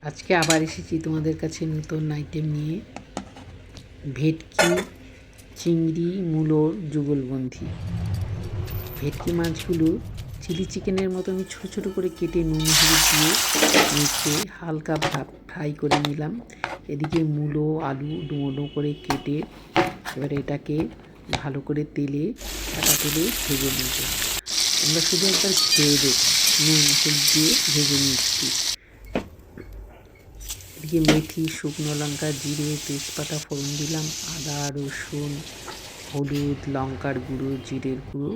আজকে আবার এসেছি তোমাদের কাছে নতুন আইটেম নিয়ে। ভেটকি, চিংড়ি, মূলোর যুগলবন্ধী। ভেটকি মাছগুলো চিলি চিকেনের মতো আমি ছোটো ছোটো করে কেটে নুন হলুদ দিয়ে মেখে হালকা ফ্রাই করে নিলাম। এদিকে মূলো আলু ডুমো করে কেটে এবারে এটাকে ভালো করে সাদা তেলে ভেজে নেব। আমরা শুধু একবার খেয়ে দেব, নুন হলুদ দিয়ে ভেজে নিচ্ছি। এদিকে মেথি, শুকনো লঙ্কা, জিরে, তেজপাতা ফোড়ন দিলাম, আদা রসুন হলুদ লঙ্কার গুঁড়ো জিরের গুঁড়ো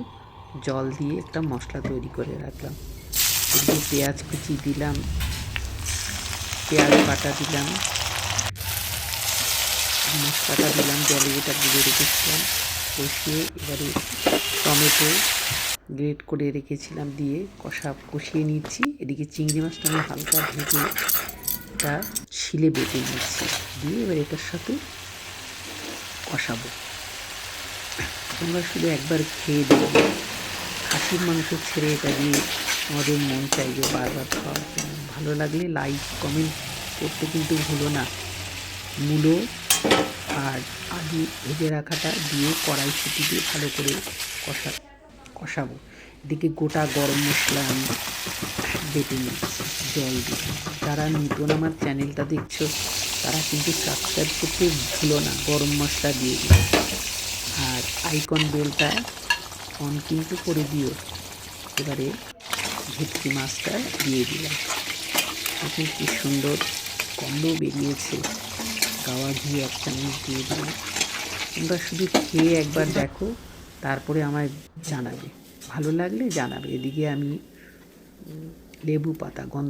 জল দিয়ে একটা মশলা তৈরি করে রাখলাম। এদিকে পেঁয়াজ কুচি দিলাম, পেঁয়াজ বাটা দিলাম, মশলাটা দিলাম, জলে যেটা গুঁড়ো রেখেছিলাম কষিয়ে এবারে টমেটো গ্রেট করে রেখেছিলাম দিয়ে কষিয়ে নিচ্ছি। এদিকে চিংড়ি মাছটা আমি হালকা ভেজে এটা শিলে বেটে নিচ্ছি, দিয়ে এবার এটার সাথে কষাবো। তোমরা শুধু একবার খেয়ে দেখবে, খাসির মাংস ছেড়ে এটা দিয়ে আমাদের মন চাইবে বারবার খাওয়ার জন্য। ভালো লাগলে লাইক কমেন্ট করতে কিন্তু ভুলো না। মূলো আর আলু ভেজে রাখাটা দিয়ে কড়াই সিটি দিয়ে ভালো করে কষাবো। এদিকে গোটা গরম মশলা আমি বেটে নিচ্ছি জল দিয়ে। যারা নতুন আমার চ্যানেলটা দেখছো তারা কিন্তু সাবস্ক্রাইব করতে ভুলো না, গরম মশলা দিয়ে দিও আর আইকন বেলটা অন কিন্তু করে দিও। এবারে ভেটকি মাছটা দিয়ে দিলাম। এখন কি সুন্দর গন্ধ বেরিয়েছে, গাওয়া ঘি 1 চামচ দিয়ে দিলাম। তোমরা শুধু খেয়ে একবার দেখো, তারপরে আমায় জানাবে, ভালো লাগলে জানাবে। এদিকে আমি লেবু পাতা গন্ধ